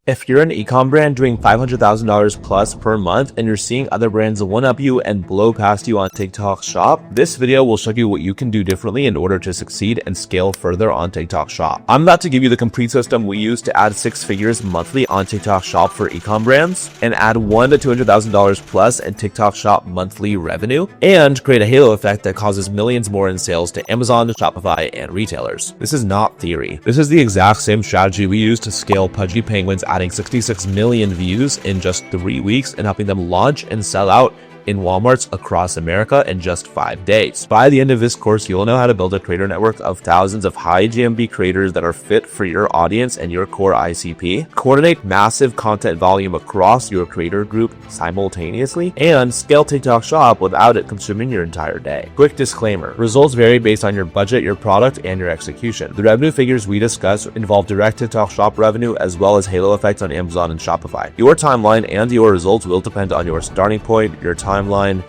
If you're an ecom brand doing $500,000 plus per month and you're seeing other brands one-up you and blow past you on TikTok Shop, this video will show you what you can do differently in order to succeed and scale further on TikTok Shop. I'm about to give you the complete system we use to add 6 figures monthly on TikTok Shop for ecom brands and add $100,000 to $200,000 plus in TikTok Shop monthly revenue and create a halo effect that causes millions more in sales to Amazon, Shopify, and retailers. This is not theory. This is the exact same strategy we use to scale Pudgy Penguins, adding 66 million views in just 3 weeks and helping them launch and sell out in Walmarts across America in just 5 days. By the end of this course, you'll know how to build a creator network of thousands of high GMV creators that are fit for your audience and your core ICP, coordinate massive content volume across your creator group simultaneously, and scale TikTok Shop without it consuming your entire day. Quick disclaimer, results vary based on your budget, your product, and your execution. The revenue figures we discuss involve direct TikTok Shop revenue as well as halo effects on Amazon and Shopify. Your timeline and your results will depend on your starting point, your timeline,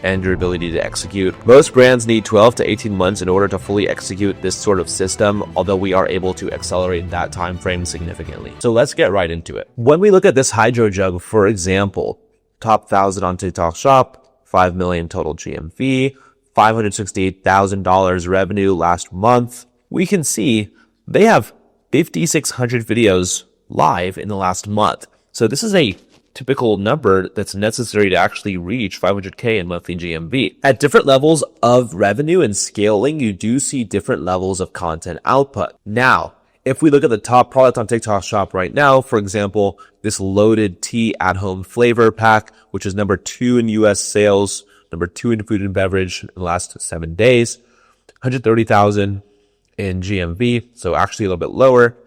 and your ability to execute. Most brands need 12 to 18 months in order to fully execute this sort of system, although we are able to accelerate that time frame significantly. So let's get right into it. When we look at this hydro jug, for example, top 1,000 on TikTok Shop, 5 million total GMV, $568,000 revenue last month, we can see they have 5,600 videos live in the last month. So this is a typical number that's necessary to actually reach 500K in monthly GMV. At different levels of revenue and scaling, you do see different levels of content output. Now, if we look at the top product on TikTok Shop right now, for example, this loaded tea at-home flavor pack, which is number 2 in US sales, number 2 in food and beverage in the last 7 days, 130,000 in GMV, so actually a little bit lower,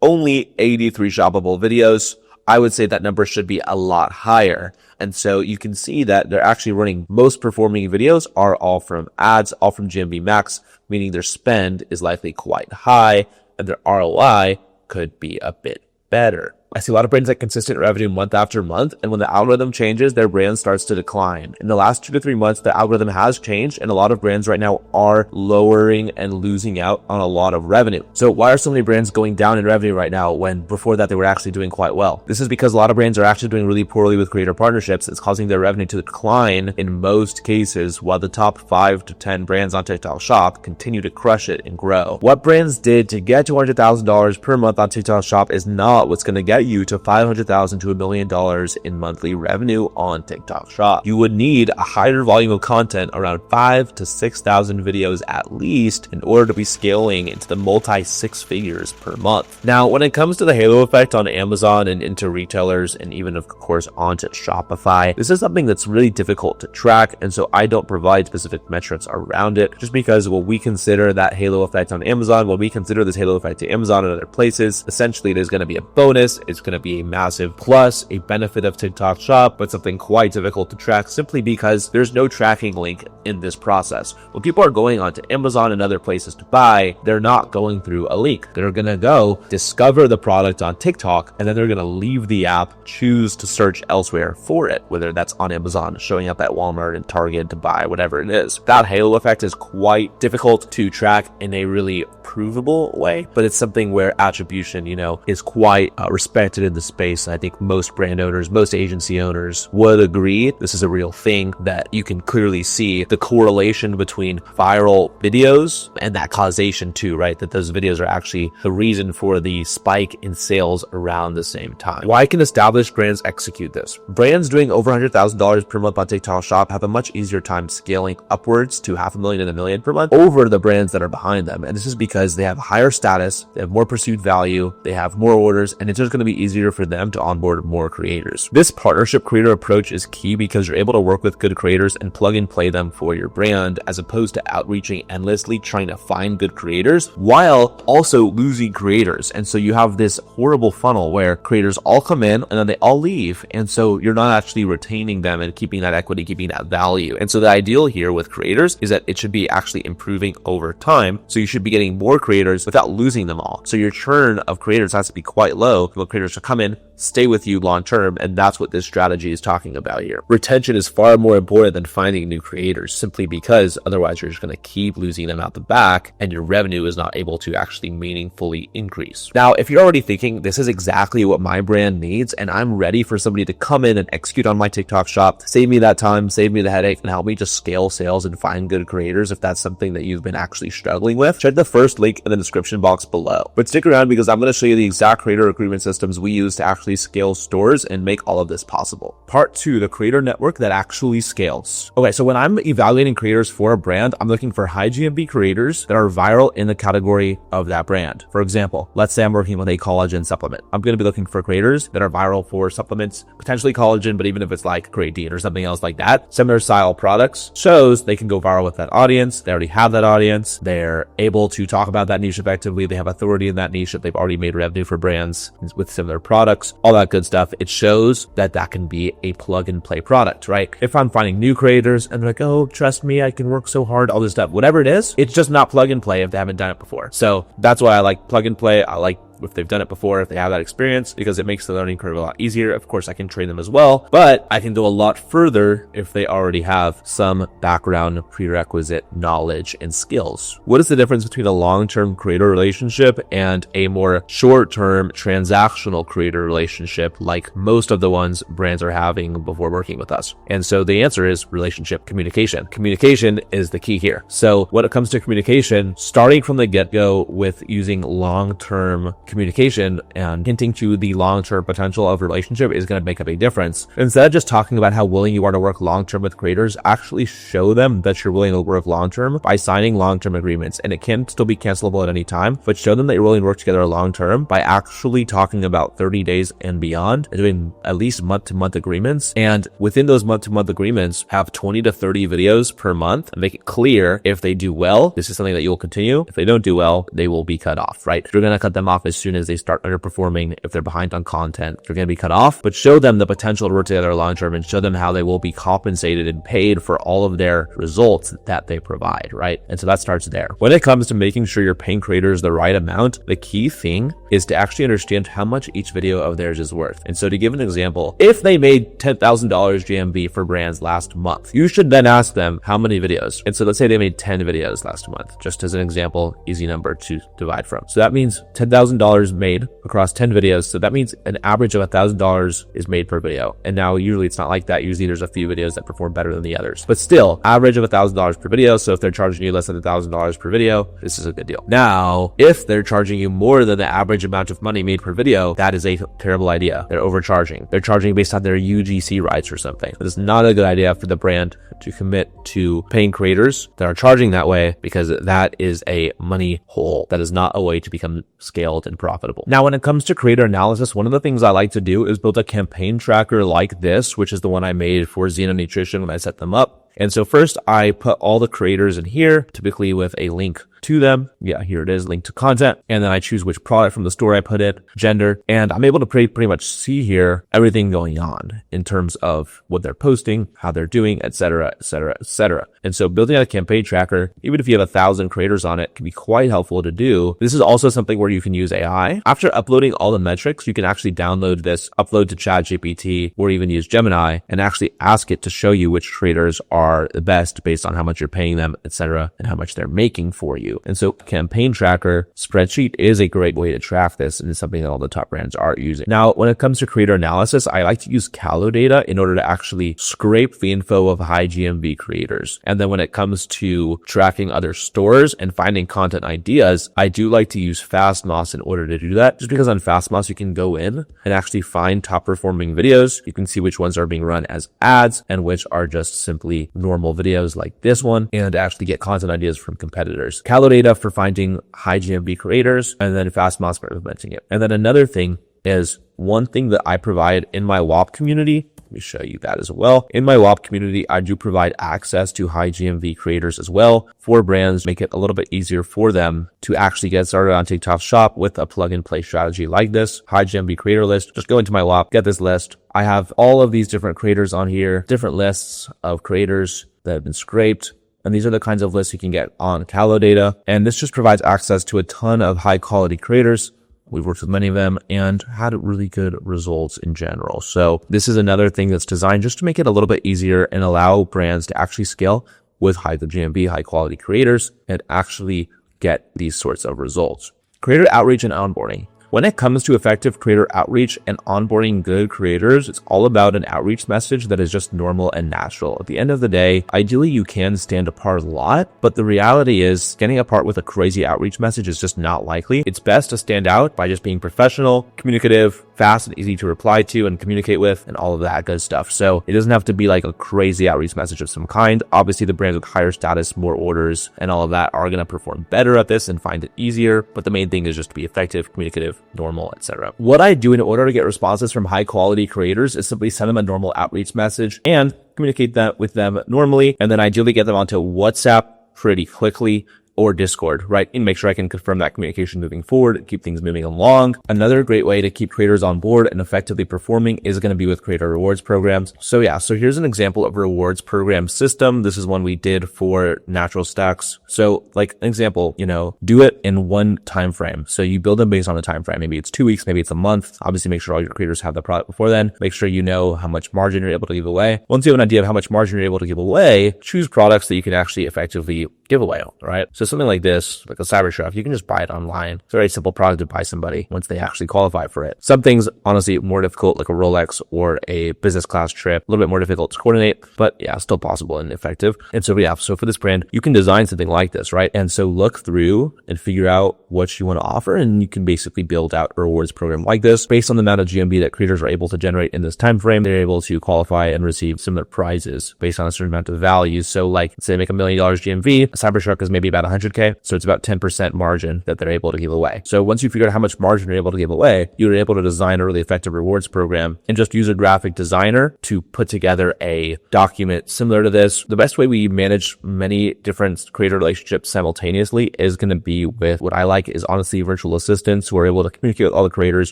only 83 shoppable videos. I would say that number should be a lot higher. And so you can see that they're actually running most performing videos are all from ads, all from GMV max, meaning their spend is likely quite high and their ROI could be a bit better. I see a lot of brands at consistent revenue month after month, and when the algorithm changes, their brand starts to decline. In the last 2 to 3 months, the algorithm has changed, and a lot of brands right now are lowering and losing out on a lot of revenue. So why are so many brands going down in revenue right now when before that they were actually doing quite well? This is because a lot of brands are actually doing really poorly with creator partnerships. It's causing their revenue to decline in most cases, while the top 5 to 10 brands on TikTok Shop continue to crush it and grow. What brands did to get to $100,000 per month on TikTok Shop is not what's going to get you to $500,000 to $1 million in monthly revenue on TikTok Shop. You would need a higher volume of content, around 5,000 to 6,000 videos at least, in order to be scaling into the multi-6 figures per month. Now, when it comes to the halo effect on Amazon and into retailers, and even of course onto Shopify, this is something that's really difficult to track, and so I don't provide specific metrics around it, just because when we consider that halo effect on Amazon, when we consider this halo effect to Amazon and other places, essentially it is going to be a bonus, it's going to be a massive plus, a benefit of TikTok Shop, but something quite difficult to track simply because there's no tracking link in this process. When people are going onto Amazon and other places to buy, they're not going through a link. They're going to go discover the product on TikTok, and then they're going to leave the app, choose to search elsewhere for it, whether that's on Amazon, showing up at Walmart and Target to buy whatever it is. That halo effect is quite difficult to track in a really provable way, but it's something where attribution, is quite respected in the space. I think most brand owners, most agency owners would agree this is a real thing, that you can clearly see the correlation between viral videos and that causation too, right? That those videos are actually the reason for the spike in sales around the same time. Why can established brands execute this? Brands doing over $100,000 per month on TikTok Shop have a much easier time scaling upwards to $500,000 and $1 million per month over the brands that are behind them. And this is because they have higher status, they have more perceived value, they have more orders, and it's just going to be easier for them to onboard more creators. This partnership creator approach is key because you're able to work with good creators and plug and play them for your brand, as opposed to outreaching endlessly trying to find good creators while also losing creators. And so you have this horrible funnel where creators all come in and then they all leave, and so you're not actually retaining them and keeping that equity, keeping that value. And so the ideal here with creators is that it should be actually improving over time, so you should be getting more creators without losing them all. So your churn of creators has to be quite low for creators to come in, stay with you long term. And that's what this strategy is talking about here. Retention is far more important than finding new creators, simply because otherwise you're just going to keep losing them out the back and your revenue is not able to actually meaningfully increase. Now, if you're already thinking this is exactly what my brand needs and I'm ready for somebody to come in and execute on my TikTok shop, save me that time, save me the headache, and help me just scale sales and find good creators, if that's something that you've been actually struggling with, check the first link in the description box below. But stick around because I'm going to show you the exact creator recruitment systems we use to actually scale stores and make all of this possible. Part 2, the creator network that actually scales. Okay, so when I'm evaluating creators for a brand, I'm looking for high GMV creators that are viral in the category of that brand. For example, let's say I'm working with a collagen supplement. I'm going to be looking for creators that are viral for supplements, potentially collagen, but even if it's like creatine or something else like that, similar style products, shows they can go viral with that audience. They already have that audience. They're able to talk about that niche effectively. They have authority in that niche. If they've already made revenue for brands with similar products, all that good stuff. It shows that that can be a plug and play product, right? If I'm finding new creators and they're like, oh, trust me, I can work so hard, all this stuff, whatever it is, it's just not plug and play if they haven't done it before. So that's why I like plug and play. I like if they've done it before, if they have that experience, because it makes the learning curve a lot easier. Of course, I can train them as well, but I can go a lot further if they already have some background, prerequisite knowledge and skills. What is the difference between a long-term creator relationship and a more short-term transactional creator relationship, like most of the ones brands are having before working with us? And so the answer is relationship communication. Communication is the key here. So when it comes to communication, starting from the get-go with using long-term communication and hinting to the long-term potential of a relationship is going to make a big difference. Instead of just talking about how willing you are to work long-term with creators, actually show them that you're willing to work long-term by signing long-term agreements. And it can still be cancelable at any time, but show them that you're willing to work together long-term by actually talking about 30 days and beyond and doing at least month-to-month agreements. And within those month-to-month agreements, have 20 to 30 videos per month and make it clear if they do well, this is something that you will continue. If they don't do well, they will be cut off, right? You're going to cut them off as soon as they start underperforming. If they're behind on content, they're going to be cut off, but show them the potential to work together long term and show them how they will be compensated and paid for all of their results that they provide, right? And so that starts there. When it comes to making sure you're paying creators the right amount, the key thing is to actually understand how much each video of theirs is worth. And so to give an example, if they made $10,000 GMV for brands last month, you should then ask them how many videos. And so let's say they made 10 videos last month, just as an example, easy number to divide from. So that means $10,000 made across 10 videos. So that means an average of $1,000 is made per video. And now usually it's not like that. Usually there's a few videos that perform better than the others, but still average of $1,000 per video. So if they're charging you less than $1,000 per video, this is a good deal. Now, if they're charging you more than the average amount of money made per video, that is a terrible idea. They're overcharging. They're charging based on their UGC rights or something. That is not a good idea for the brand to commit to paying creators that are charging that way, because that is a money hole. That is not a way to become scaled and profitable. Now, when it comes to creator analysis, one of the things I like to do is build a campaign tracker like this, which is the one I made for Xeno Nutrition when I set them up. And so first I put all the creators in here, typically with a link to them. Yeah, here it is, link to content. And then I choose which product from the store I put it, gender, and I'm able to pretty much see here everything going on in terms of what they're posting, how they're doing, etc., etc., etc. And so building out a campaign tracker, even if you have 1,000 creators on it, can be quite helpful to do. This is also something where you can use AI. After uploading all the metrics, you can actually download this, upload to ChatGPT, or even use Gemini and actually ask it to show you which creators are the best based on how much you're paying them, etc., and how much they're making for you. And so campaign tracker spreadsheet is a great way to track this, and it's something that all the top brands are using. Now, when it comes to creator analysis, I like to use Callo data in order to actually scrape the info of high GMV creators. And then when it comes to tracking other stores and finding content ideas, I do like to use Fastmoss in order to do that, just because on Fastmoss you can go in and actually find top performing videos. You can see which ones are being run as ads and which are just simply normal videos like this one, and actually get content ideas from competitors. Callo data for finding high GMV creators, and then Fastmoss for implementing it. And then another thing is one thing that I provide in my WAP community. Let me show you that as well. In my WAP community, I do provide access to high GMV creators as well for brands, make it a little bit easier for them to actually get started on TikTok Shop with a plug and play strategy like this. High GMV creator list. Just go into my WAP, get this list. I have all of these different creators on here, different lists of creators that have been scraped. And these are the kinds of lists you can get on Callo data. And this just provides access to a ton of high quality creators. We've worked with many of them and had really good results in general. So this is another thing that's designed just to make it a little bit easier and allow brands to actually scale with high GMV, high quality creators, and actually get these sorts of results. Creator outreach and onboarding. When it comes to effective creator outreach and onboarding good creators, it's all about an outreach message that is just normal and natural. At the end of the day, ideally you can stand apart a lot, but the reality is standing apart with a crazy outreach message is just not likely. It's best to stand out by just being professional, communicative, fast and easy to reply to and communicate with, and all of that good stuff. So it doesn't have to be like a crazy outreach message of some kind. Obviously, the brands with higher status, more orders, and all of that are going to perform better at this and find it easier. But the main thing is just to be effective, communicative, normal, etc. What I do in order to get responses from high quality creators is simply send them a normal outreach message and communicate that with them normally, and then ideally get them onto WhatsApp pretty quickly, or Discord, right? And make sure I can confirm that communication moving forward and keep things moving along. Another great way to keep creators on board and effectively performing is going to be with creator rewards programs. So here's an example of a rewards program system. This is one we did for Natural Stacks. So like an example, do it in one time frame. So you build them based on a time frame. Maybe it's 2 weeks, maybe it's a month. Obviously make sure all your creators have the product before then. Make sure you know how much margin you're able to give away. Once you have an idea of how much margin you're able to give away, choose products that you can actually effectively give away, right? So something like this, like a cyber chef, you can just buy it online. It's a very simple product to buy somebody once they actually qualify for it. Some things, honestly, more difficult, like a Rolex or a business class trip, a little bit more difficult to coordinate, but still possible and effective. And so for this brand, you can design something like this, right? And so look through and figure out what you want to offer, and you can basically build out a rewards program like this based on the amount of GMV that creators are able to generate in this time frame. They're able to qualify and receive similar prizes based on a certain amount of value. So like, let's say they make $1 million GMV, a Cybershark is maybe about 100K. So it's about 10% margin that they're able to give away. So once you figure out how much margin you're able to give away, you're able to design a really effective rewards program and just use a graphic designer to put together a document similar to this. The best way we manage many different creator relationships simultaneously is going to be with what I like is honestly virtual assistants who are able to communicate with all the creators,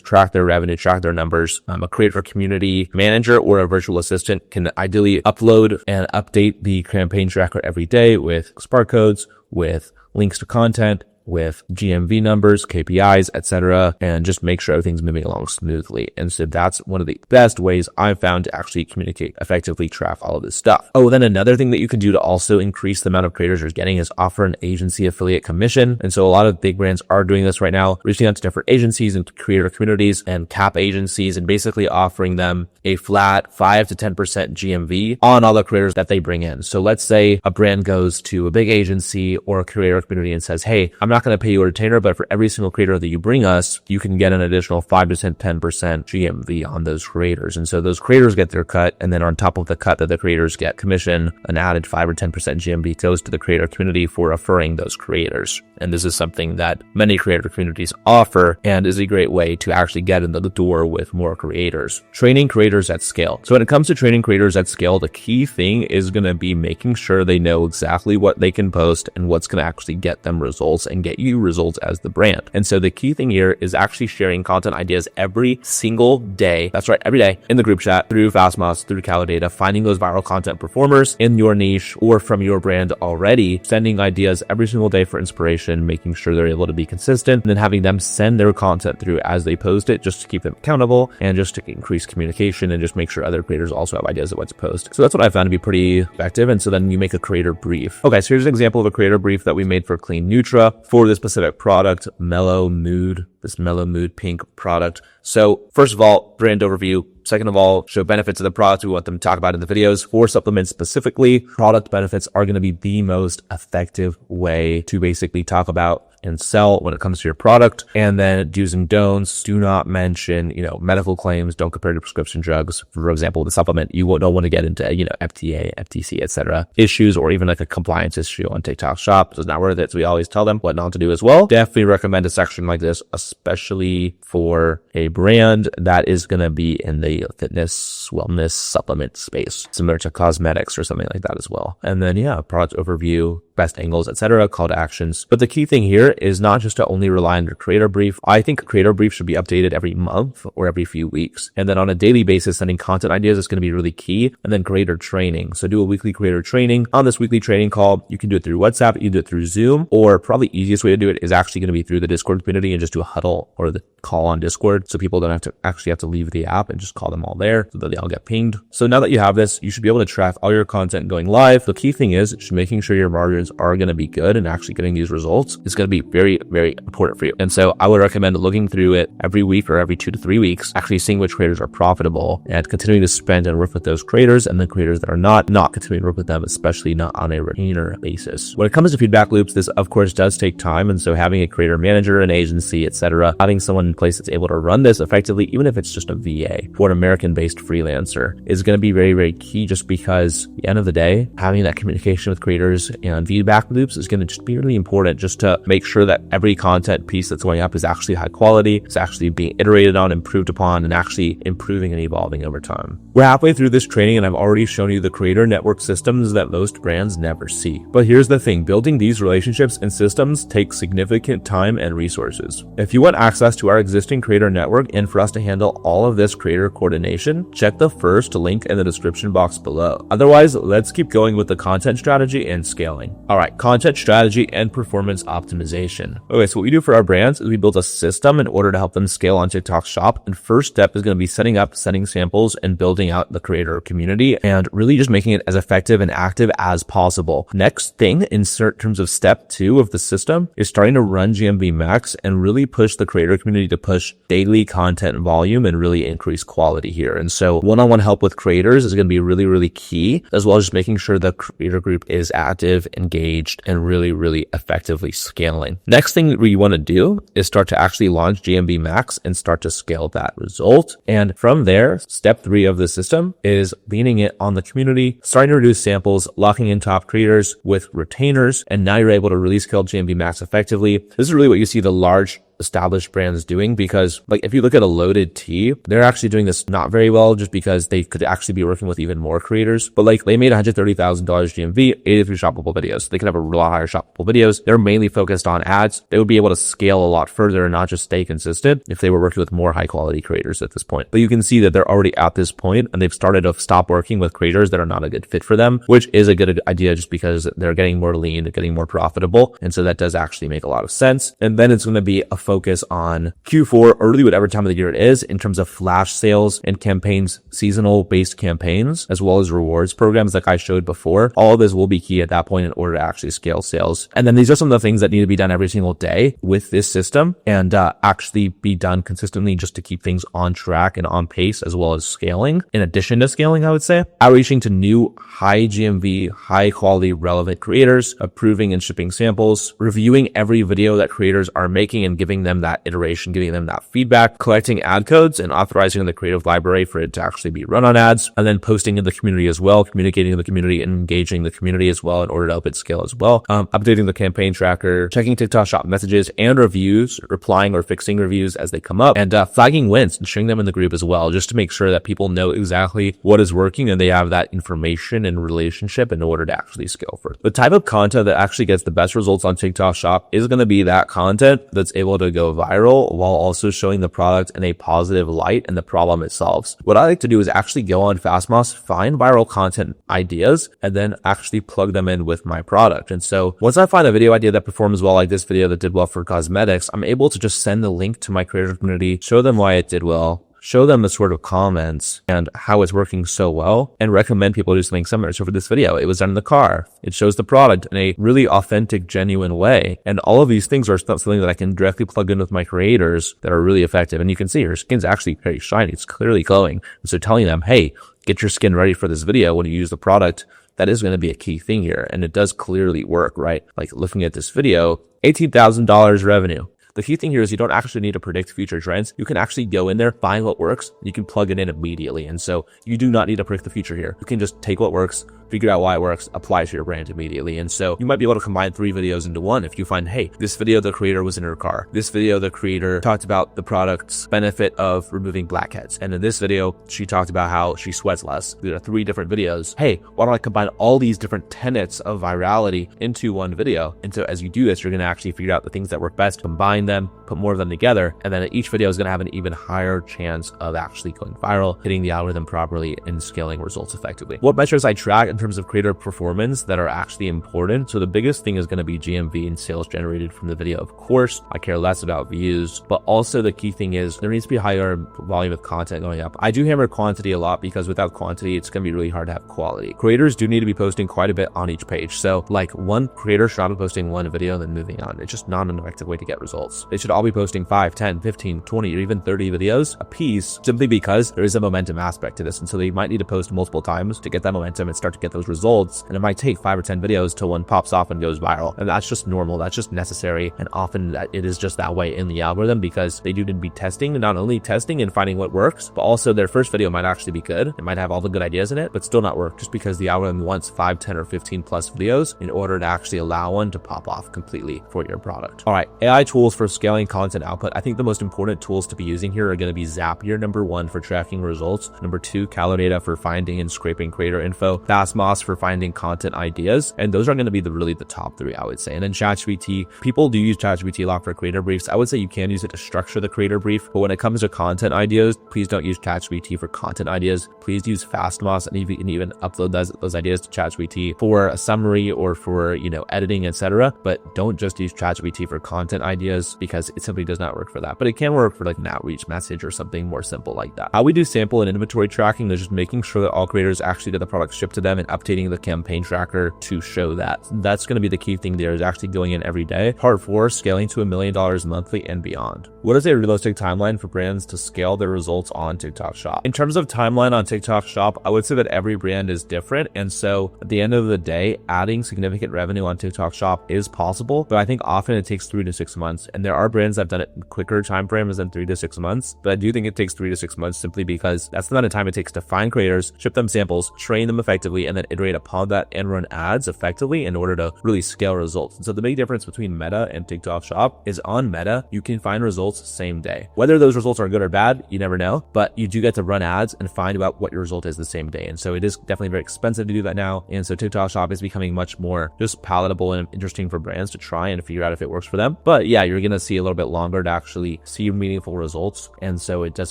track their revenue, track their numbers. A creator community manager or a virtual assistant can ideally upload and update the campaign tracker every day with Spark codes, with links to content, with GMV numbers, KPIs, etc., and just make sure everything's moving along smoothly. And so that's one of the best ways I've found to actually communicate effectively, track all of this stuff. Oh, then another thing that you can do to also increase the amount of creators you're getting is offer an agency affiliate commission. And so a lot of big brands are doing this right now, reaching out to different agencies and creator communities and cap agencies and basically offering them a flat 5 to 10% GMV on all the creators that they bring in. So let's say a brand goes to a big agency or a creator community and says, hey, I'm not going to pay you a retainer, but for every single creator that you bring us, you can get an additional 5 to 10% GMV on those creators. And so those creators get their cut. And then on top of the cut that the creators get commission, an added 5 or 10% GMV goes to the creator community for referring those creators. And this is something that many creator communities offer and is a great way to actually get into the door with more creators. Training creators at scale. So when it comes to training creators at scale, the key thing is going to be making sure they know exactly what they can post and what's going to actually get them results and get you results as the brand. And so the key thing here is actually sharing content ideas every single day. That's right, every day in the group chat, through Fastmoss, through Calidata, finding those viral content performers in your niche or from your brand already, sending ideas every single day for inspiration, making sure they're able to be consistent, and then having them send their content through as they post it just to keep them accountable and just to increase communication and just make sure other creators also have ideas of what to post. So that's what I found to be pretty effective. And so then you make a creator brief. Okay, so here's an example of a creator brief that we made for Clean Nutra for this specific product, Mellow Mood, this Mellow Mood Pink product. So first of all, brand overview. Second of all, show benefits of the product we want them to talk about in the videos. For supplements specifically, product benefits are going to be the most effective way to basically talk about and sell when it comes to your product. And then do's and don'ts, do not mention, medical claims, don't compare to prescription drugs. For example, the supplement, you don't want to get into, FDA, FTC, etc. issues, or even like a compliance issue on TikTok Shop. So it's not worth it. So we always tell them what not to do as well. Definitely recommend a section like this, especially for a brand that is going to be in the fitness, wellness, supplement space, similar to cosmetics or something like that as well. And then, product overview, best angles, etc., call to actions. But the key thing here is not just to only rely on your creator brief. I think a creator brief should be updated every month or every few weeks. And then on a daily basis, sending content ideas is going to be really key. And then creator training. So do a weekly creator training. On this weekly training call, you can do it through WhatsApp, you can do it through Zoom, or probably easiest way to do it is actually going to be through the Discord community and just do a huddle or the call on Discord. So people don't have to leave the app and just call them all there so that they all get pinged. So now that you have this, you should be able to track all your content going live. The key thing is just making sure your margins are going to be good, and actually getting these results is going to be very, very important for you. And so I would recommend looking through it every week or every 2 to 3 weeks, actually seeing which creators are profitable and continuing to spend and work with those creators, and the creators that are not continuing to work with them, especially not on a retainer basis. When it comes to feedback loops, this of course does take time. And so having a creator manager, an agency, etc., having someone in place that's able to run this effectively, even if it's just a VA or an American-based freelancer, is going to be very, very key, just because at the end of the day, having that communication with creators and feedback loops is going to just be really important, just to make sure that every content piece that's going up is actually high quality, it's actually being iterated on, improved upon, and actually improving and evolving over time. We're halfway through this training, and I've already shown you the creator network systems that most brands never see. But here's the thing, building these relationships and systems takes significant time and resources. If you want access to our existing creator network and for us to handle all of this creator coordination, check the first link in the description box below. Otherwise, let's keep going with the content strategy and scaling. All right, content strategy and performance optimization. Okay, so what we do for our brands is we build a system in order to help them scale on TikTok Shop. And first step is going to be setting up, sending samples, and building out the creator community, and really just making it as effective and active as possible. Next thing in terms of step 2 of the system is starting to run GMV Max and really push the creator community to push daily content volume and really increase quality here. And so one-on-one help with creators is going to be really, really key, as well as just making sure the creator group is active, engaged, and really, really effectively scaling. Next thing we want to do is start to actually launch GMV Max and start to scale that result. And from there, step 3 of the system is leaning it on the community, starting to reduce samples, locking in top creators with retainers, and now you're able to really scale GMV Max effectively. This is really what you see the large established brands doing, because like if you look at a Loaded Tea, they're actually doing this not very well, just because they could actually be working with even more creators. But like they made $130,000 GMV, 83 shoppable videos. They could have a lot higher shoppable videos. They're mainly focused on ads. They would be able to scale a lot further and not just stay consistent if they were working with more high quality creators at this point. But you can see that they're already at this point, and they've started to stop working with creators that are not a good fit for them, which is a good idea just because they're getting more lean, getting more profitable. And so that does actually make a lot of sense. And then it's going to be a focus on Q4, or really whatever time of the year it is, in terms of flash sales and campaigns, seasonal based campaigns, as well as rewards programs like I showed before. All of this will be key at that point in order to actually scale sales. And then these are some of the things that need to be done every single day with this system, and actually be done consistently just to keep things on track and on pace, as well as scaling. In addition to scaling, I would say outreaching to new high GMV, high quality relevant creators, approving and shipping samples, reviewing every video that creators are making and giving them that iteration, giving them that feedback, collecting ad codes and authorizing the creative library for it to actually be run on ads, and then posting in the community as well, communicating to the community and engaging the community as well in order to help it scale as well. Updating the campaign tracker, checking TikTok Shop messages and reviews, replying or fixing reviews as they come up, and flagging wins and sharing them in the group as well, just to make sure that people know exactly what is working and they have that information and relationship in order to actually scale further. The type of content that actually gets the best results on TikTok Shop is going to be that content that's able to go viral while also showing the product in a positive light and the problem it solves. What I like to do is actually go on Fastmoss, find viral content ideas, and then actually plug them in with my product. And so once I find a video idea that performs well, like this video that did well for cosmetics, I'm able to just send the link to my creator community, show them why it did well, show them the sort of comments and how it's working so well, and recommend people do something similar. So for this video, it was done in the car. It shows the product in a really authentic, genuine way. And all of these things are something that I can directly plug in with my creators that are really effective. And you can see her skin's actually very shiny. It's clearly glowing. And so telling them, hey, get your skin ready for this video when you use the product, that is going to be a key thing here. And it does clearly work, right? Like looking at this video, $18,000 revenue. The key thing here is you don't actually need to predict future trends. You can actually go in there, find what works, you can plug it in immediately. And so you do not need to predict the future here. You can just take what works, figure out why it works, apply to your brand immediately. And so you might be able to combine 3 videos into one if you find, hey, this video the creator was in her car. This video the creator talked about the product's benefit of removing blackheads. And in this video, she talked about how she sweats less. There are 3 different videos. Hey, why don't I combine all these different tenets of virality into one video? And so as you do this, you're going to actually figure out the things that work best, combine them, put more of them together, and then each video is going to have an even higher chance of actually going viral, hitting the algorithm properly, and scaling results effectively. What metrics I track in terms of creator performance that are actually important? So the biggest thing is going to be GMV and sales generated from the video. Of course, I care less about views, but also the key thing is there needs to be a higher volume of content going up. I do hammer quantity a lot because without quantity, it's going to be really hard to have quality. Creators do need to be posting quite a bit on each page. So like one creator should not be posting one video and then moving on. It's just not an effective way to get results. They should all be posting 5, 10, 15, 20, or even 30 videos a piece, simply because there is a momentum aspect to this. And so they might need to post multiple times to get that momentum and start to get those results. And it might take 5 or 10 videos till one pops off and goes viral. And that's just normal. That's just necessary. And often it is just that way in the algorithm because they do need to be testing, and not only testing and finding what works, but also their first video might actually be good. It might have all the good ideas in it, but still not work just because the algorithm wants 5, 10, or 15 plus videos in order to actually allow one to pop off completely for your product. All right, AI tools for scaling content output. I think the most important tools to be using here are going to be Zapier, number 1, for tracking results. Number 2, Calidata for finding and scraping creator info. Fastmoss for finding content ideas. And those are going to be really the top 3, I would say. And then ChatGPT, people do use ChatGPT a lot for creator briefs. I would say you can use it to structure the creator brief, but when it comes to content ideas, please don't use ChatGPT for content ideas. Please use Fastmoss and even upload those ideas to ChatGPT for a summary or for, editing, etc. But don't just use ChatGPT for content ideas because it simply does not work for that. But it can work for like an outreach message or something more simple like that. How we do sample and inventory tracking is just making sure that all creators actually get the product shipped to them and updating the campaign tracker to show that. That's going to be the key thing there, is actually going in every day. Part 4, scaling to $1 million monthly and beyond. What is a realistic timeline for brands to scale their results on TikTok Shop? In terms of timeline on TikTok Shop, I would say that every brand is different. And so at the end of the day, adding significant revenue on TikTok Shop is possible, but I think often it takes 3 to 6 months. And there are brands that have done it in quicker time frames than 3 to 6 months. But I do think it takes 3 to 6 months simply because that's the amount of time it takes to find creators, ship them samples, train them effectively, and then iterate upon that and run ads effectively in order to really scale results. And so the big difference between Meta and TikTok Shop is on Meta, you can find results same day. Whether those results are good or bad, you never know, but you do get to run ads and find out what your result is the same day. And so it is definitely very expensive to do that now. And so TikTok Shop is becoming much more just palatable and interesting for brands to try and figure out if it works for them. But yeah, you're going to see a little bit longer to actually see meaningful results. And so it does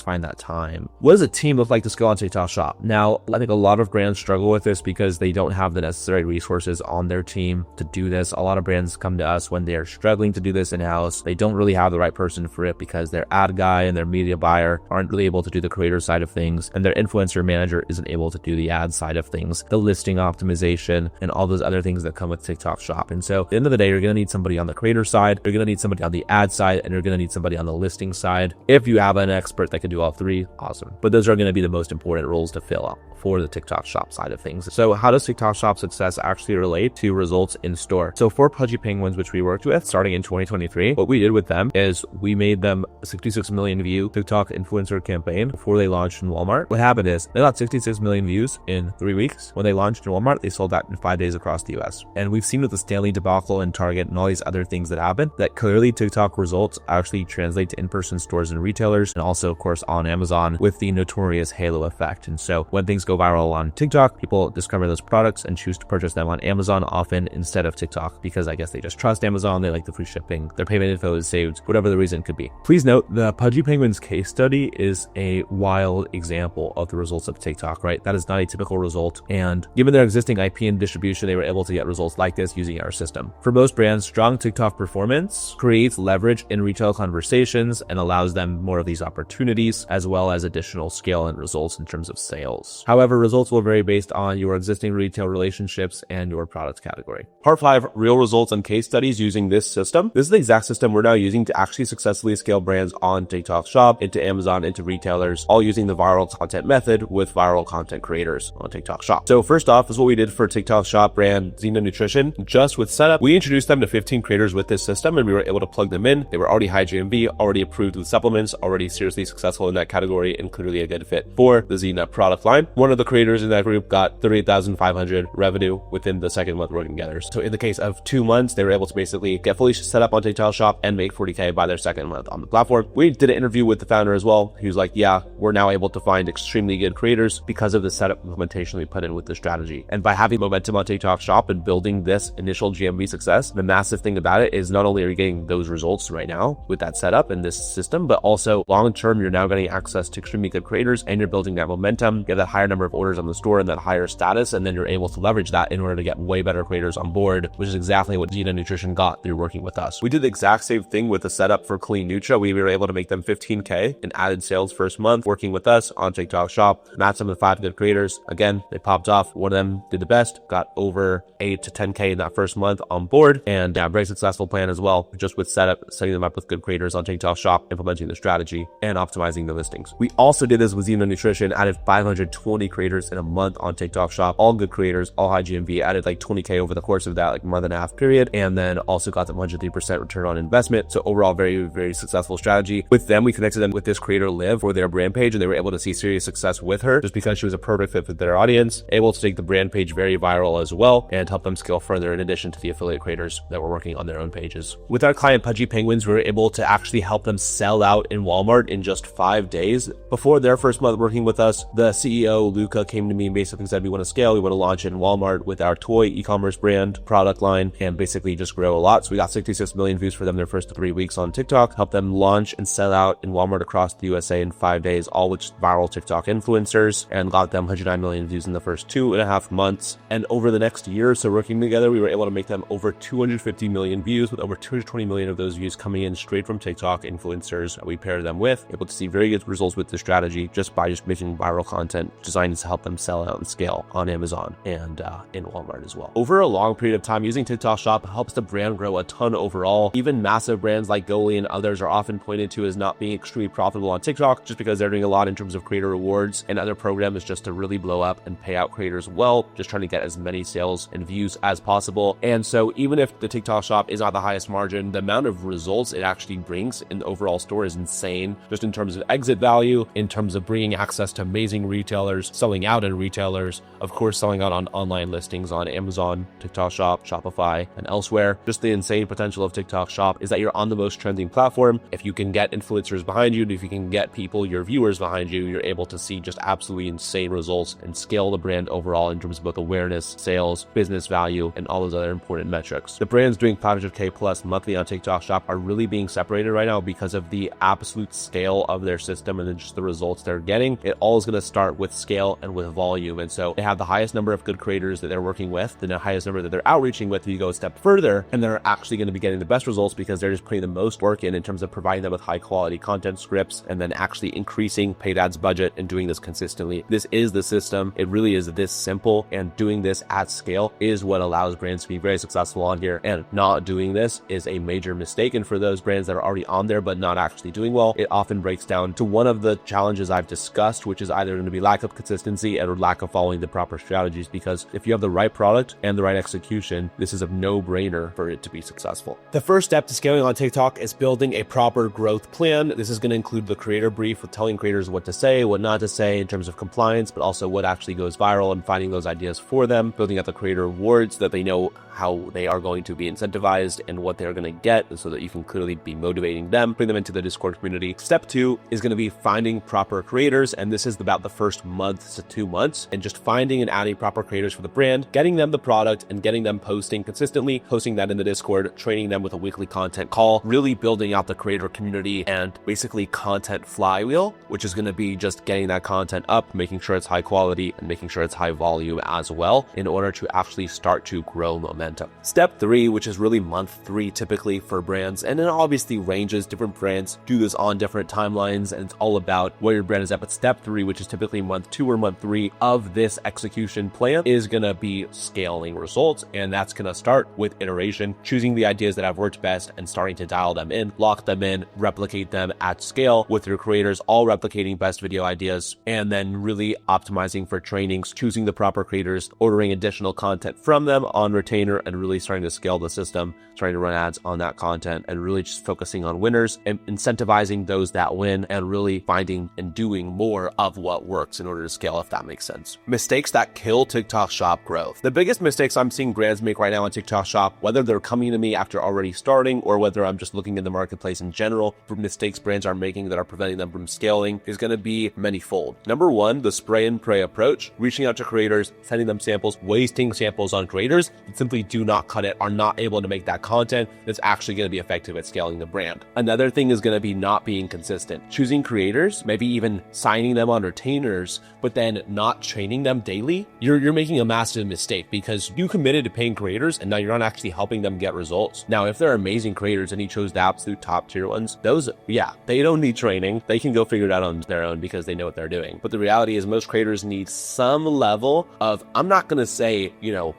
find that time. What does a team look like to scale on TikTok Shop? Now, I think a lot of brands struggle with this because they don't have the necessary resources on their team to do this. A lot of brands come to us when they're struggling to do this in-house. They don't really have the right person for it because their ad guy and their media buyer aren't really able to do the creator side of things, and their influencer manager isn't able to do the ad side of things, the listing optimization, and all those other things that come with TikTok Shop. And so at the end of the day, you're going to need somebody on the creator side, you're going to need somebody on the ad side, and you're going to need somebody on the listing side. If you have an expert that can do all 3, awesome. But those are going to be the most important roles to fill out for the TikTok Shop side of things. So how does TikTok Shop success actually relate to results in store? So for Pudgy Penguins, which we worked with starting in 2023, what we did with them is we made them a 66 million view TikTok influencer campaign before they launched in Walmart. What happened is they got 66 million views in 3 weeks. When they launched in Walmart, they sold that in 5 days across the US. And we've seen with the Stanley debacle and Target and all these other things that happen, that clearly TikTok results actually translate to in-person stores and retailers, and also of course on Amazon with the notorious halo effect. And so when things go viral on TikTok, people discover those products and choose to purchase them on Amazon often instead of TikTok, because I guess they just trust Amazon, they like the free shipping, their payment info is saved, whatever the reason could be. Please note, the Pudgy Penguins case study is a wild example of the results of TikTok, right? That is not a typical result. And given their existing IP and distribution, they were able to get results like this using our system. For most brands, strong TikTok performance creates leverage in retail conversations and allows them more of these opportunities, as well as additional scale and results in terms of sales. However, results will vary based on your existing retail relationships and your product category. Part 5, real results and case studies using this system. This is the exact system we're now using to actually successfully scale brands on TikTok Shop, into Amazon, into retailers, all using the viral content method with viral content creators on TikTok Shop. So first off is what we did for TikTok Shop brand Xena Nutrition. Just with setup, we introduced them to 15 creators with this system, and we were able to plug them in. They were already high GMV, already approved with supplements, already seriously successful in that category, and clearly a good fit for the Xena product line. One of the creators in that group got 38,000 2,500 revenue within the second month working together. So in the case of 2 months, they were able to basically get fully set up on TikTok Shop and make 40K by their second month on the platform. We did an interview with the founder as well. He was like, yeah, we're now able to find extremely good creators because of the setup implementation we put in with the strategy. And by having momentum on TikTok Shop and building this initial GMV success, the massive thing about it is not only are you getting those results right now with that setup and this system, but also long term, you're now getting access to extremely good creators and you're building that momentum, get that higher number of orders on the store and that higher status. And then you're able to leverage that in order to get way better creators on board, which is exactly what Xena Nutrition got through working with us. We did the exact same thing with the setup for Clean Nutra. We were able to make them 15K in added sales first month working with us on TikTok Shop, matched them with 5 good creators. Again, they popped off. One of them did the best, got over 8 to 10K in that first month on board, and very successful plan as well, just with setting them up with good creators on TikTok Shop, implementing the strategy and optimizing the listings. We also did this with Xena Nutrition, added 520 creators in a month on TikTok Shop, all good creators, all high GMV, added like 20K over the course of that like month and a half period, and then also got them 103% return on investment. So overall, very, very successful strategy. With them, we connected them with this creator Liv for their brand page, and they were able to see serious success with her just because she was a perfect fit for their audience, able to take the brand page very viral as well and help them scale further in addition to the affiliate creators that were working on their own pages. With our client Pudgy Penguins, we were able to actually help them sell out in Walmart in just 5 days. Before their first month working with us, the CEO, Luca, came to me and basically said, we want to scale, we want to launch in Walmart with our toy e-commerce brand product line and basically just grow a lot. So we got 66 million views for them their first 3 weeks on TikTok, helped them launch and sell out in Walmart across the USA in 5 days, all with viral TikTok influencers, and got them 109 million views in the first 2.5 months. And over the next year or so working together, we were able to make them over 250 million views, with over 220 million of those views coming in straight from TikTok influencers that we paired them with, able to see very good results with the strategy just by making viral content designed to help them sell out and scale on Amazon and in Walmart as well. Over a long period of time, using TikTok Shop helps the brand grow a ton overall. Even massive brands like Goalie and others are often pointed to as not being extremely profitable on TikTok just because they're doing a lot in terms of creator rewards, and other program is just to really blow up and pay out creators well, just trying to get as many sales and views as possible. And so even if the TikTok Shop is not the highest margin, the amount of results it actually brings in the overall store is insane, just in terms of exit value, in terms of bringing access to amazing retailers, selling out in retailers, of course, selling out on online listings on Amazon, TikTok Shop, Shopify, and elsewhere. Just the insane potential of TikTok Shop is that you're on the most trending platform. If you can get influencers behind you, if you can get people, your viewers behind you, you're able to see just absolutely insane results and scale the brand overall in terms of both awareness, sales, business value, and all those other important metrics. The brands doing 500K plus monthly on TikTok Shop are really being separated right now because of the absolute scale of their system and then just the results they're getting. It all is going to start with scale and with volume. And so they have the highest number of good creators that they're working with, the highest number that they're outreaching with. If you go a step further, and they're actually going to be getting the best results because they're just putting the most work in terms of providing them with high quality content scripts and then actually increasing paid ads budget and doing this consistently. This is the system. It really is this simple, and doing this at scale is what allows brands to be very successful on here, and not doing this is a major mistake. And for those brands that are already on there but not actually doing well, it often breaks down to one of the challenges I've discussed, which is either going to be lack of consistency or lack of following the proper strategies, because if you have the right product and the right execution, this is a no-brainer for it to be successful. The first step to scaling on TikTok is building a proper growth plan. This is going to include the creator brief with telling creators what to say, what not to say in terms of compliance, but also what actually goes viral and finding those ideas for them, building out the creator rewards so that they know how they are going to be incentivized and what they're going to get so that you can clearly be motivating them, bring them into the Discord community. Step 2 is going to be finding proper creators, and this is about the first month to 2 months, and just finding and adding proper creators for the brand, getting them the product and getting them posting consistently, posting that in the Discord, training them with a weekly content call, really building out the creator community and basically content flywheel, which is going to be just getting that content up, making sure it's high quality and making sure it's high volume as well in order to actually start to grow momentum. Step 3, which is really month 3 typically for brands, and it obviously ranges. Different brands do this on different timelines, and it's all about where your brand is at. But step 3, which is typically month 2 or month 3 of this execution plan, is going to be scaling results, and that's going to start with iteration, choosing the ideas that have worked best and starting to dial them in, lock them in, replicate them at scale with your creators, all replicating best video ideas, and then really optimizing for trainings, choosing the proper creators, ordering additional content from them on retainer, and really starting to scale the system, trying to run ads on that content, and really just focusing on winners and incentivizing those that win, and really finding and doing more of what works in order to scale, if that makes sense. Mistakes that that kill TikTok Shop growth. The biggest mistakes I'm seeing brands make right now on TikTok Shop, whether they're coming to me after already starting or whether I'm just looking in the marketplace in general for mistakes brands are making that are preventing them from scaling, is going to be manyfold. Number one, the spray and pray approach, reaching out to creators, sending them samples, wasting samples on creators that simply do not cut it, are not able to make that content that's actually going to be effective at scaling the brand. Another thing is going to be not being consistent. Choosing creators, maybe even signing them on retainers, but then not training them daily. You're making a massive mistake because you committed to paying creators and now you're not actually helping them get results. Now, if they're amazing creators and you chose the absolute top tier ones, those, yeah, they don't need training. They can go figure it out on their own because they know what they're doing. But the reality is most creators need some level of, I'm not going to say,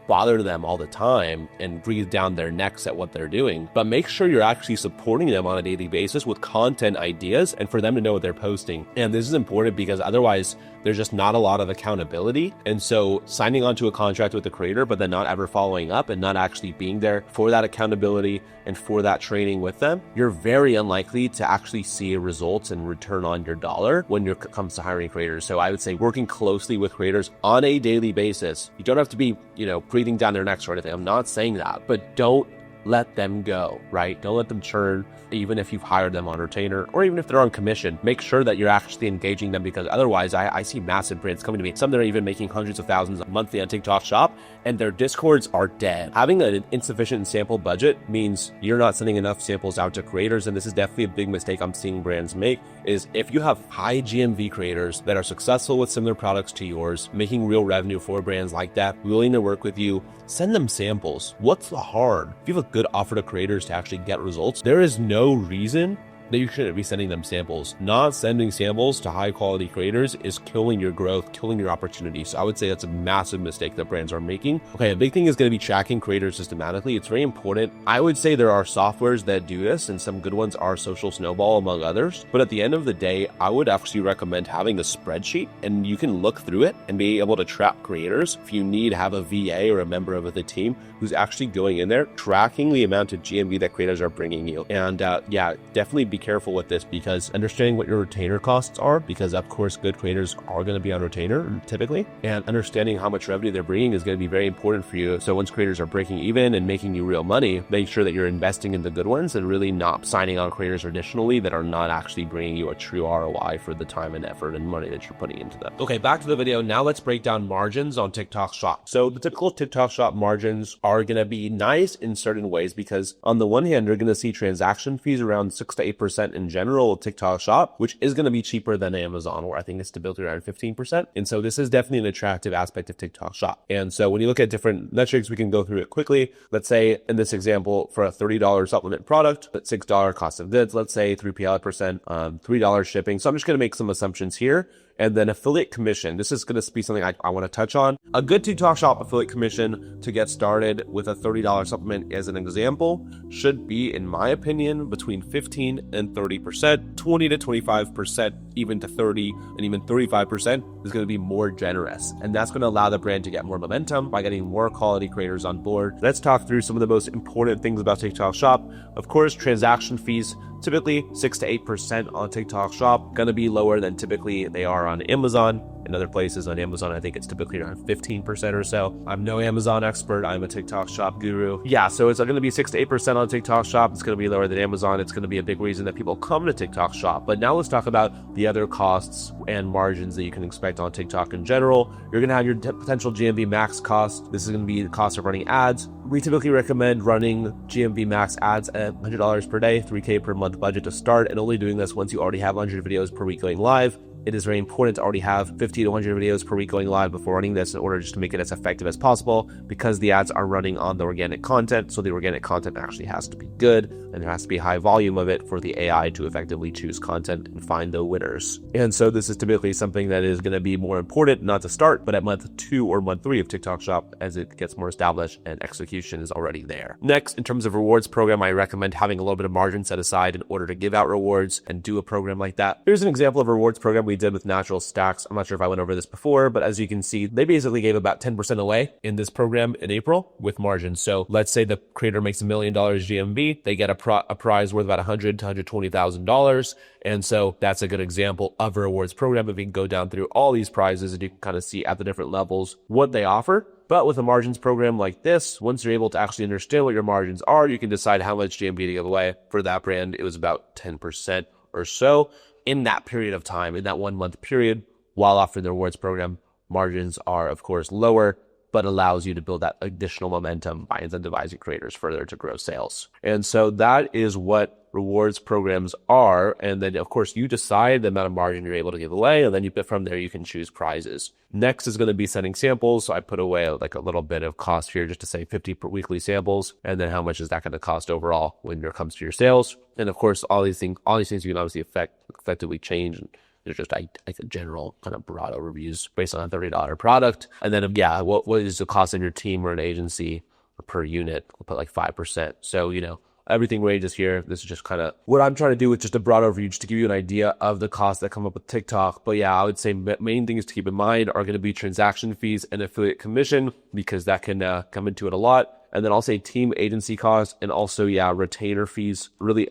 bother them all the time and breathe down their necks at what they're doing, but make sure you're actually supporting them on a daily basis with content ideas and for them to know what they're posting. And this is important because otherwise there's just not a lot of accountability. And so signing onto a contract with the creator, but then not ever following up and not actually being there for that accountability and for that training with them, you're very unlikely to actually see results and return on your dollar when it comes to hiring creators. So I would say working closely with creators on a daily basis. You don't have to be, breathing down their necks or anything. I'm not saying that, but don't let them go, right? Don't let them churn, even if you've hired them on retainer or even if they're on commission. Make sure that you're actually engaging them because otherwise I see massive brands coming to me. Some that are even making hundreds of thousands monthly on TikTok Shop and their Discords are dead. Having an insufficient sample budget means you're not sending enough samples out to creators. And this is definitely a big mistake I'm seeing brands make is if you have high GMV creators that are successful with similar products to yours, making real revenue for brands like that, willing to work with you, send them samples. What's the hard? If you have a good offer to creators to actually get results, there is no reason that you shouldn't be sending them samples. Not sending samples to high quality creators is killing your growth, killing your opportunity. So I would say that's a massive mistake that brands are making. Okay, a big thing is going to be tracking creators systematically. It's very important. I would say there are softwares that do this and some good ones are Social Snowball among others. But at the end of the day, I would actually recommend having a spreadsheet and you can look through it and be able to track creators. If you need, have a VA or a member of the team who's actually going in there, tracking the amount of GMV that creators are bringing you. And definitely be careful with this because understanding what your retainer costs are, because of course good creators are going to be on retainer typically, and understanding how much revenue they're bringing is going to be very important for you. So once creators are breaking even and making you real money, make sure that you're investing in the good ones and really not signing on creators additionally that are not actually bringing you a true ROI for the time and effort and money that you're putting into them. Okay, back to the video. Now let's break down margins on TikTok Shop. So the typical TikTok Shop margins are going to be nice in certain ways because on the one hand, you're going to see transaction fees around 6 to 8% in general with TikTok Shop, which is going to be cheaper than Amazon, where I think it's stability around 15%. And so this is definitely an attractive aspect of TikTok Shop. And so when you look at different metrics, we can go through it quickly. Let's say in this example, for a $30 supplement product, but $6 cost of goods, let's say 3PL%, $3 shipping. So I'm just going to make some assumptions here. And then affiliate commission. This is going to be something I want to touch on. A good TikTok Shop affiliate commission to get started with a $30 supplement as an example should be, in my opinion, between 15 and 30%, 20 to 25%, even to 30 and even 35% is going to be more generous. And that's going to allow the brand to get more momentum by getting more quality creators on board. Let's talk through some of the most important things about TikTok Shop. Of course, transaction fees, typically 6 to 8% on TikTok Shop, going to be lower than typically they are on Amazon. In other places on Amazon, I think it's typically around 15% or so. I'm no Amazon expert. I'm a TikTok Shop guru. Yeah, so it's going to be 6 to 8% on TikTok Shop. It's going to be lower than Amazon. It's going to be a big reason that people come to TikTok Shop. But now let's talk about the other costs and margins that you can expect on TikTok in general. You're going to have your potential GMV max cost. This is going to be the cost of running ads. We typically recommend running GMV max ads at $100 per day, $3K per month budget to start, and only doing this once you already have 100 videos per week going live. It is very important to already have 50 to 100 videos per week going live before running this in order just to make it as effective as possible, because the ads are running on the organic content. So the organic content actually has to be good and there has to be high volume of it for the AI to effectively choose content and find the winners. And so this is typically something that is going to be more important, not to start, but at month 2 or month 3 of TikTok Shop as it gets more established and execution is already there. Next, in terms of rewards program, I recommend having a little bit of margin set aside in order to give out rewards and do a program like that. Here's an example of a rewards program we did with Natural Stacks. I'm not sure if I went over this before, but as you can see, they basically gave about 10% away in this program in April with margins. So let's say the creator makes $1 million GMV, they get a prize worth about $100,000 to $120,000. And so that's a good example of a rewards program. If you can go down through all these prizes and you can kind of see at the different levels what they offer. But with a margins program like this, once you're able to actually understand what your margins are, you can decide how much GMV to give away. For that brand, it was about 10% or so in that period of time, in that 1 month period, while offering the rewards program. Margins are, of course, lower, but allows you to build that additional momentum by incentivizing creators further to grow sales. And so that is what rewards programs are. And then, of course, you decide the amount of margin you're able to give away. And then from there, you can choose prizes. Next is going to be sending samples. So I put away like a little bit of cost here just to say 50 per weekly samples. And then how much is that going to cost overall when it comes to your sales? And of course, all these things you can obviously effectively change. There's just like a general kind of broad overviews based on a $30 product. And then, what is the cost of your team or an agency per unit? We'll put like 5%. So, everything ranges here. This is just kind of what I'm trying to do with just a broad overview, just to give you an idea of the costs that come up with TikTok. But yeah, I would say main things to keep in mind are going to be transaction fees and affiliate commission, because that can come into it a lot. And then I'll say team agency costs and also, retainer fees really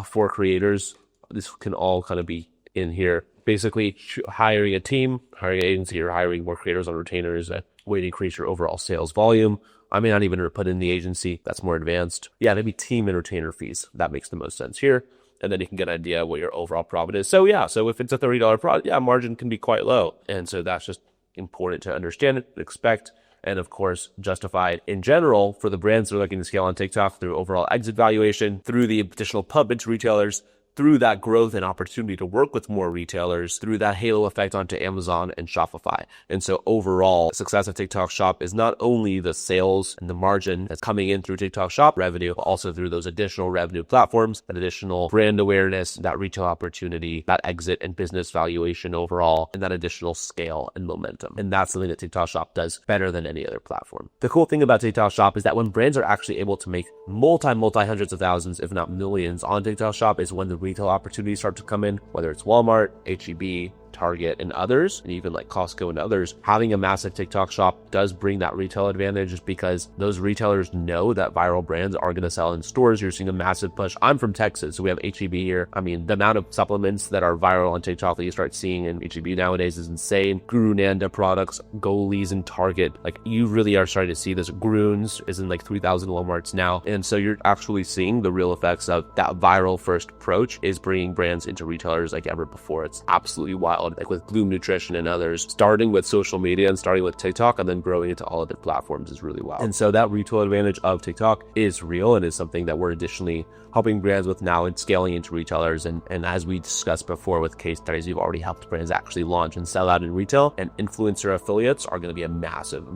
for creators. This can all kind of be in here. Basically, hiring a team, hiring an agency, or hiring more creators on retainers, a way to increase your overall sales volume. I may not even put in the agency. That's more advanced. Yeah, maybe team and retainer fees. That makes the most sense here. And then you can get an idea of what your overall profit is. So if it's a $30 product, margin can be quite low. And so that's just important to understand it, expect, and of course, justified in general for the brands that are looking to scale on TikTok through overall exit valuation, through the additional pub into retailers, through that growth and opportunity to work with more retailers, through that halo effect onto Amazon and Shopify. And so overall, success of TikTok Shop is not only the sales and the margin that's coming in through TikTok Shop revenue, but also through those additional revenue platforms, that additional brand awareness, that retail opportunity, that exit and business valuation overall, and that additional scale and momentum. And that's something that TikTok Shop does better than any other platform. The cool thing about TikTok Shop is that when brands are actually able to make multi hundreds of thousands, if not millions on TikTok Shop, is when the retail opportunities start to come in, whether it's Walmart, H-E-B, Target, and others, and even like Costco and others. Having a massive TikTok Shop does bring that retail advantage, just because those retailers know that viral brands are going to sell in stores. You're seeing a massive push. I'm from Texas, so we have H-E-B here. I mean, the amount of supplements that are viral on TikTok that you start seeing in H-E-B nowadays is insane. Guru Nanda products, Goalies, and Target. Like, you really are starting to see this. Groons is in like 3,000 Walmarts now. And so you're actually seeing the real effects of that viral first approach is bringing brands into retailers like ever before. It's absolutely wild. Like with Bloom Nutrition and others, starting with social media and starting with TikTok and then growing into all other platforms is really wild. And so that retail advantage of TikTok is real and is something that we're additionally helping brands with now and scaling into retailers. And as we discussed before with case studies, we've already helped brands actually launch and sell out in retail, and influencer affiliates are going to be a massive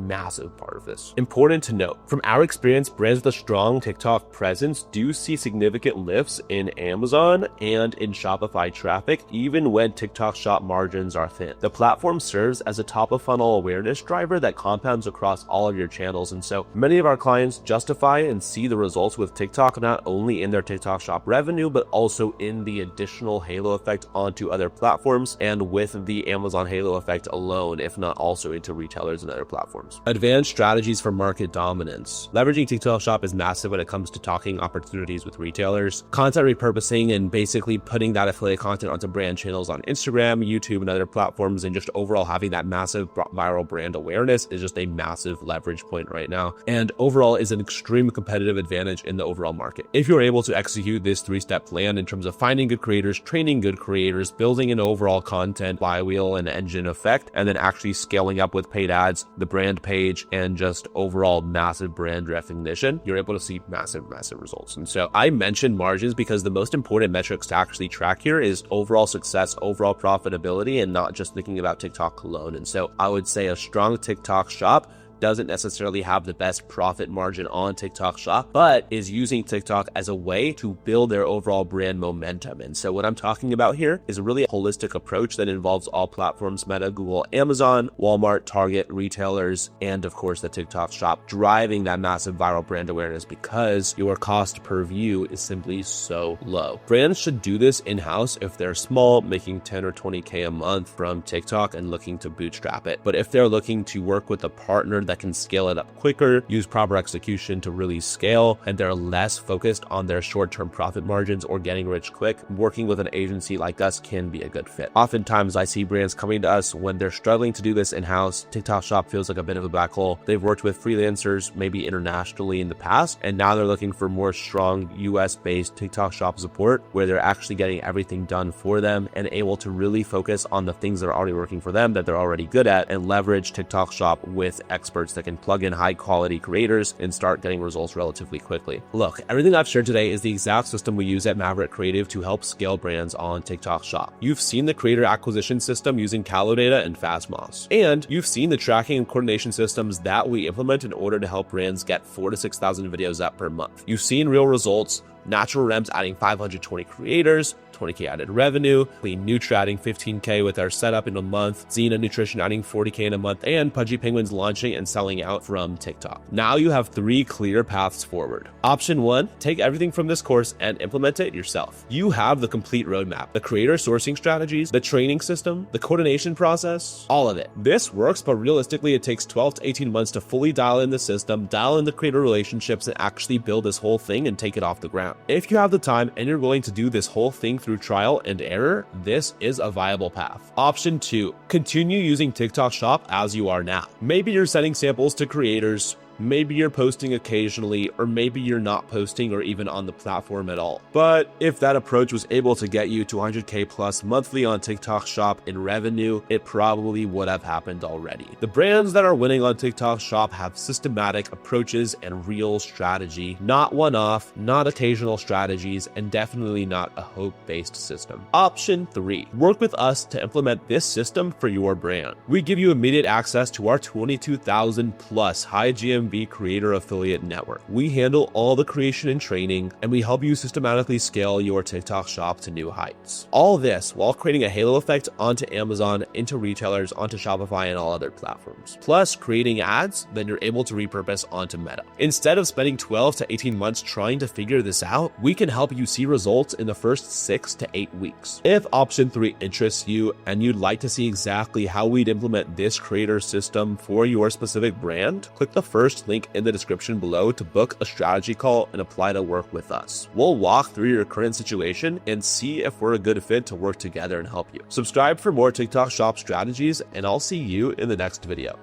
part of this. Important to note, from our experience, brands with a strong TikTok presence do see significant lifts in Amazon and in Shopify traffic, even when TikTok Shop margins are thin. The platform serves as a top of funnel awareness driver that compounds across all of your channels. And so many of our clients justify and see the results with TikTok, not only in their TikTok Shop revenue, but also in the additional halo effect onto other platforms and with the Amazon halo effect alone, if not also into retailers and other platforms. Advanced strategies for market dominance. Leveraging TikTok Shop is massive when it comes to talking opportunities with retailers. Content repurposing and basically putting that affiliate content onto brand channels on Instagram, YouTube, and other platforms, and just overall having that massive viral brand awareness is just a massive leverage point right now. And overall is an extreme competitive advantage in the overall market. If you're able to execute this 3-step plan in terms of finding good creators, training good creators, building an overall content flywheel and engine effect, and then actually scaling up with paid ads, the brand page, and just overall massive brand recognition, you're able to see massive results. And so I mentioned margins because the most important metrics to actually track here is overall success, overall profitability, and not just thinking about TikTok alone. And so I would say a strong TikTok Shop doesn't necessarily have the best profit margin on TikTok Shop, but is using TikTok as a way to build their overall brand momentum. And so what I'm talking about here is a really holistic approach that involves all platforms: Meta, Google, Amazon, Walmart, Target, retailers, and of course the TikTok Shop, driving that massive viral brand awareness because your cost per view is simply so low. Brands should do this in-house if they're small, making 10 or 20K a month from TikTok and looking to bootstrap it. But if they're looking to work with a partner that can scale it up quicker, use proper execution to really scale, and they're less focused on their short-term profit margins or getting rich quick, working with an agency like us can be a good fit. Oftentimes I see brands coming to us when they're struggling to do this in-house. TikTok Shop feels like a bit of a black hole. They've worked with freelancers, maybe internationally in the past, and now they're looking for more strong US-based TikTok Shop support where they're actually getting everything done for them and able to really focus on the things that are already working for them, that they're already good at, and leverage TikTok Shop with experts that can plug in high quality creators and start getting results relatively quickly. Look, everything I've shared today is the exact system we use at Maverick Creative to help scale brands on TikTok Shop. You've seen the creator acquisition system using Calodata and Fastmoss, and you've seen the tracking and coordination systems that we implement in order to help brands get 4,000 to 6,000 videos up per month. You've seen real results: Natural Rems adding 520 creators, 20K added revenue, Clean Nutri adding 15K with our setup in a month, Xena Nutrition adding 40K in a month, and Pudgy Penguins launching and selling out from TikTok. Now you have 3 clear paths forward. Option 1, take everything from this course and implement it yourself. You have the complete roadmap, the creator sourcing strategies, the training system, the coordination process, all of it. This works, but realistically it takes 12 to 18 months to fully dial in the system, dial in the creator relationships, and actually build this whole thing and take it off the ground. If you have the time and you're willing to do this whole thing through trial and error, this is a viable path. Option 2, continue using TikTok Shop as you are now. Maybe you're sending samples to creators, maybe you're posting occasionally, or maybe you're not posting or even on the platform at all. But if that approach was able to get you 200K plus monthly on TikTok Shop in revenue, it probably would have happened already. The brands that are winning on TikTok Shop have systematic approaches and real strategy, not one-off, not occasional strategies, and definitely not a hope-based system. Option 3, work with us to implement this system for your brand. We give you immediate access to our 22,000 plus high GMV creator affiliate network. We handle all the creation and training, and we help you systematically scale your TikTok Shop to new heights. All this while creating a halo effect onto Amazon, into retailers, onto Shopify, and all other platforms. Plus creating ads that you're able to repurpose onto Meta. Instead of spending 12 to 18 months trying to figure this out, we can help you see results in the first 6 to 8 weeks. If option 3 interests you and you'd like to see exactly how we'd implement this creator system for your specific brand, click the first link in the description below to book a strategy call and apply to work with us. We'll walk through your current situation and see if we're a good fit to work together and help you. Subscribe for more TikTok Shop strategies, and I'll see you in the next video.